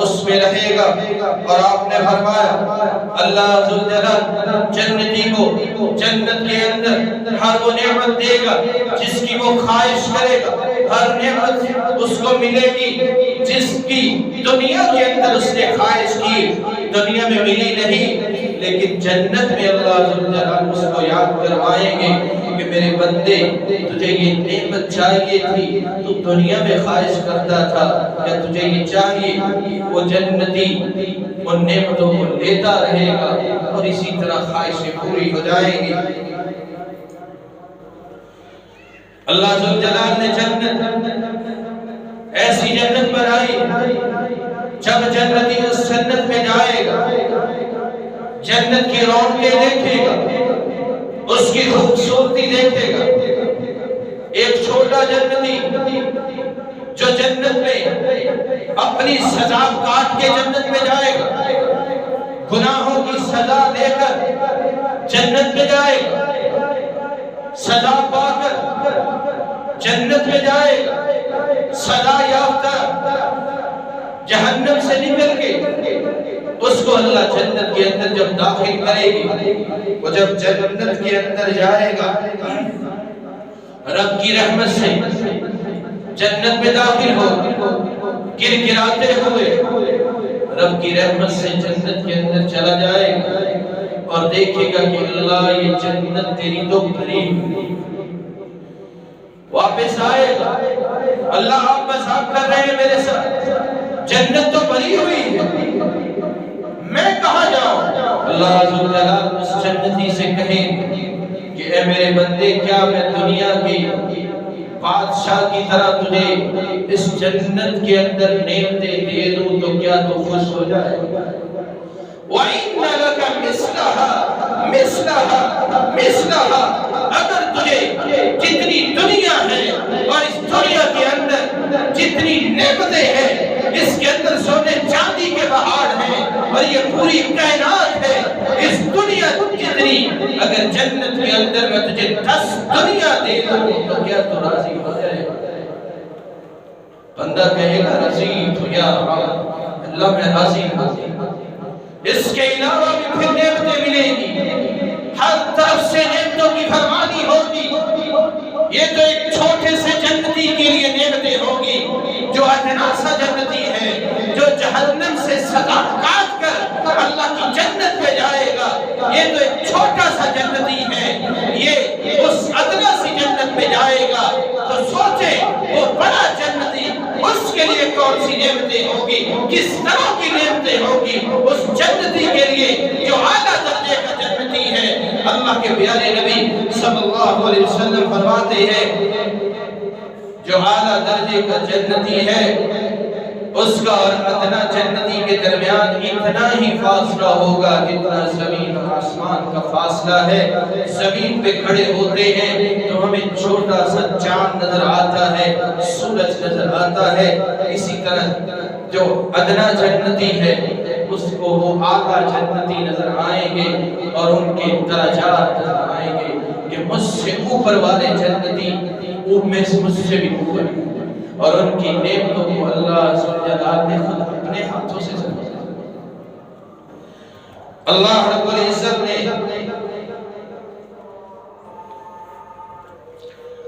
اس میں رہے گا، اور آپ نے فرمایا اللہ ذوالجلال جنتی کو جنت کے اندر ہر وہ نعمت دے گا جس کی وہ خواہش کرے گا، ہر نعمت اس کو ملے گی جس کی دنیا کے اندر اس نے خواہش کی، دنیا میں ملی نہیں، لیکن جنت میں اللہ ذوالجلال اس کو یاد کروائیں گے کہ میرے بندے تجھے یہ نعمت چاہیے تھی، تو دنیا میں خواہش کرتا تھا، کیا تجھے یہ چاہیے؟ وہ جنتی ان نعمتوں کو لیتا رہے گا، اور اسی طرح خواہشیں پوری ہو جائیں گی۔ اللہ ذوالجلال نے جنت ایسی جنت بنائی، جب جنتی اس جنت میں جائے گا جنت کی رونقیں دیکھے گا، اس کی خوبصورتی دیکھے گا۔ ایک چھوٹا جنتی جو جنت میں اپنی سزا کاٹ کے جنت میں جائے گا، گناہوں کی سزا لے کر جنت میں جائے گا، سزا پا کر جنت میں جائے گا، سزا یافتہ جہنم سے نکل کے اس کو اللہ جنت کے اندر جب داخل کرے گی، وہ جب جنت کے اندر جائے گا رب کی رحمت سے جنت میں داخل ہو، گرگراتے ہوئے رب کی رحمت سے جنت کے اندر چلا جائے گا، اور دیکھے گا کہ اللہ یہ جنت تیری تو بھری ہوئی، واپس آئے گا، اللہ آپ مذاق کر رہے ہیں میرے ساتھ، جنت تو بھری ہوئی ہے، میں کہاں جاؤں؟ اللہ ذوالجلال اس جنتی سے کہیں کہ اے میرے بندے، کیا میں دنیا کی بادشاہ کی طرح تجھے اس جنت کے اندر نعمتیں دے دوں تو کیا تو خوش ہو جائے؟ وَإِنَّ لَكَ مِثْلَهَا مِثْلَهَا مِثْلَهَا، اگر تجھے جتنی دنیا ہے اور اس دنیا کے اندر جتنی نعمتیں ہیں، اس کے اندر سونے چاندی کے پہاڑ ہیں اور یہ پوری کائنات ہے، اس دنیا جتنی اگر جنت کے اندر میں تجھے 10 دنیا دے دوں تو کیا تو راضی ہو جائے؟ بندہ کہے گا رضیت یا اللہ، میں راضی ہوں، اس کے علاوہ بھی پھر نعمتیں ملیں گی، ہر طرف سے نعمتوں کی فرمانی ہوگی۔ یہ تو ایک چھوٹے سے جنتی کے لیے نعمتیں ہوگی، جو ادنا سا جنتی ہے، جو جہنم سے سزا کاٹ کر اللہ کی جنت میں جائے گا، یہ تو ایک چھوٹا سا جنتی ہے، یہ اس ادنا سی جنت میں جائے گا، تو سوچے وہ بڑا جنتی اس کے لیے کون کون سی نعمتیں ہوگی، کس طرح کی نعمتیں ہوگی اس جنتی کے لیے جو اعلیٰ درجے کا جنتی ہے۔ اللہ کے پیارے نبی صلی اللہ علیہ وسلم فرماتے ہیں جو اعلیٰ درجے کا جنتی ہے اس کا اور ادنا جنتی کے درمیان اتنا ہی فاصلہ ہوگا جتنا زمین اور آسمان کا فاصلہ ہے۔ زمین پہ کھڑے ہوتے ہیں تو ہمیں چھوٹا سا چاند نظر آتا ہے، سورج نظر آتا ہے، اسی طرح جو ادنا جنتی ہے اس کو وہ اعلیٰ جنتی نظر آئیں گے اور ان کے درجات نظر آئیں گے کہ مجھ سے اوپر والے جنتی مجھ سے بھی اوپر، اور ان کی نعمتوں کو اللہ ذوالجلال نے خود اپنے ہاتھوں سے سنبھالا۔ اللہ رب العزت نے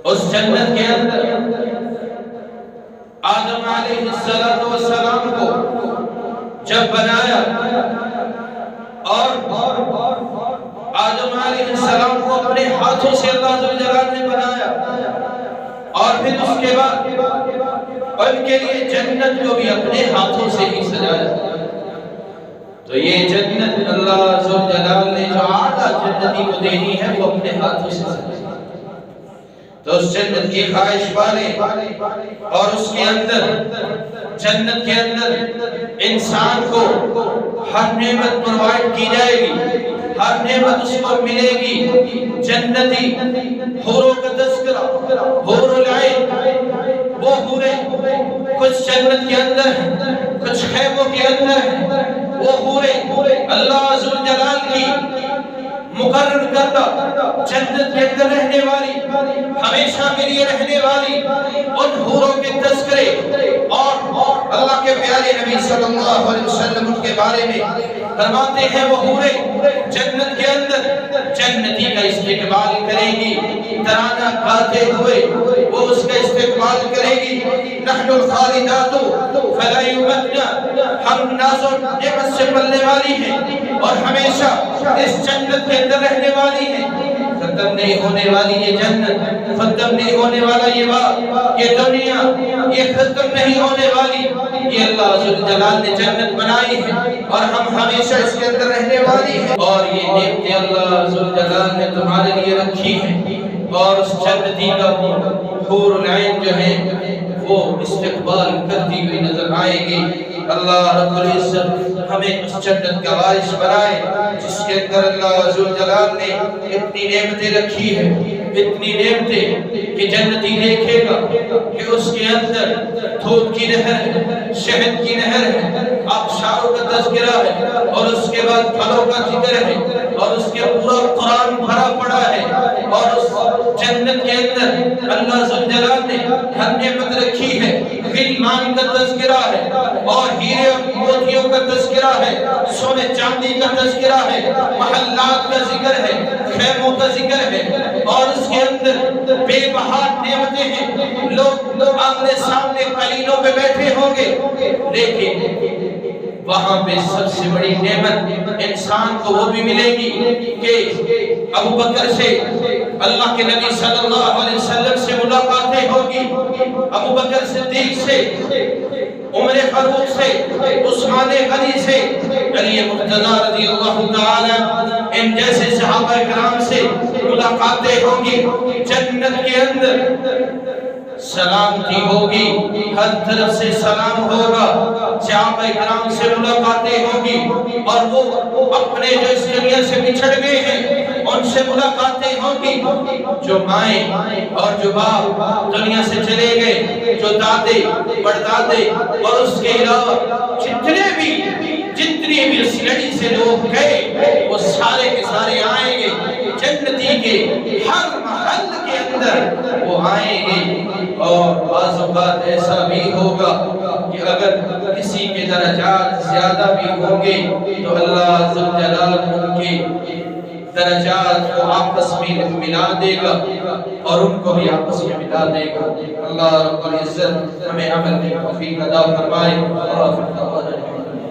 اس جنت کے اندر آدم علیہ السلام کو جب بنایا اور آدم علیہ السلام کو اپنے ہاتھوں سے اللہ ذوالجلال نے بنایا، اور پھر اس کے بعد ان کے لیے جنت کو بھی اپنے ہاتھوں سے ہی سجایا۔ تو یہ جنت اللہ ذوالجلال نے جو اعلیٰ جنتی کو دینی ہے وہ اپنے ہاتھوں سے سجایا۔ تو اس جنت کی خواہش والے اور اس کے اندر جنت کے اندر انسان کو ہر نعمت پرووائڈ کی جائے گی، ہر نعمت اس کو ملے گی۔ جنتی حوروں کا تذکرہ، حور العین، وہ حوریں کچھ جنت کے اندر ہیں، کچھ خیموں کے اندر ہیں۔ وہ حوریں اللہ ذوالجلال کی مقرر کردہ جنت کے اندر رہنے والی، ہمیشہ کے لیے رہنے والی ان حوروں کے تذکرے اور اللہ کے پیارے نبی صلی اللہ علیہ وسلم ان کے بارے میں فرماتے ہیں وہ حوریں جنت کے اندر جنتی کا استقبال کرے گی، ترانہ گاتے ہوئے وہ اس کا استقبال کرے گی۔ نحن الخالدات فلا یمتنا، ہم ناز و نعمت سے پلنے والی ہیں اور ہمیشہ اس جنت کے اندر رہنے والی ہیں۔ ختم نہیں ہونے والی یہ جنت، ختم نہیں ہونے والا یہ بات، یہ دنیا یہ ختم نہیں ہونے والی۔ یہ اللہ ذوالجلال نے جنت بنائی ہے اور ہم ہمیشہ اس کے اندر رہنے والی ہیں، اور یہ نعمتیں اللہ ذوالجلال نے تمہارے لیے رکھی ہیں۔ اور اس جنتی کا حور العین جو ہے وہ استقبال کرتی ہوئی نظر آئے گی۔ اللہ رب العزت ہمیں اس جنت کا وارث بنائے جس کے اندر اللہ ذوالجلال نے اتنی نعمتیں رکھی ہیں، اتنی نعمتیں کہ جنتی دیکھے گا کہ اس کے اندر دودھ کی نہر ہے، شہد کی نہر ہے، آبشاروں کا تذکرہ ہے، اور اس کے بعد پھلوں کا ذکر ہے، اور اس کے پورا قرآن بھرا پڑا ہے، اور اس جنت کے اندر اللہ ذوالجلال نے ہر نعمت رکھی ہے۔ غلمان کا تذکرہ ہے اور ہیرے اور موتیوں کا تذکرہ ہے، سونے چاندی کا تذکرہ ہے، محلات کا ذکر ہے، خیموں کا ذکر ہے، اور اس کے اندر بے بہا نعمتیں ہیں۔ لوگ آمنے سامنے قلیلوں پہ بیٹھے ہوں گے، لیکن وہاں پہ سب سے بڑی نعمت انسان کو وہ بھی ملے گی کہ ابو بکر سے اللہ کے نبی صلی اللہ علیہ وسلم سے ملاقاتیں ہوگی، ابو بکر صدیق سے، عمر فاروق سے، عثمان غنی سے، علی مرتضی رضی اللہ تعالی ان جیسے صحابہ کرام سے ملاقاتیں ہوں گی۔ جنت کے اندر سلامتی ہوگی، ہر طرف سے سلام ہوگا، صحابہ کرام سے ملاقاتیں ہوگی، اور وہ اپنے جو اس دنیا سے بچھڑ گئے ہیں ان سے ملاقاتیں ہوگی۔ جو مائیں اور جو باپ دنیا سے چلے گئے، جو دادے پردادے اور اس کے علاوہ جتنے بھی اس لڑی سے لوگ گئے وہ سارے کے سارے آئیں گے۔ جنتی کے ہر محل کے اندر وہ آئیں گے، اور بعض اوقات ایسا بھی ہوگا کہ اگر کسی کے درجات زیادہ بھی ہوں گے تو اللہ ذوالجلال ان کے درجات کو آپس میں ملا دے گا اور ان کو بھی آپس میں ملا دے گا۔ اللہ رب العزت ہمیں عمل کی توفیق عطا فرمائے۔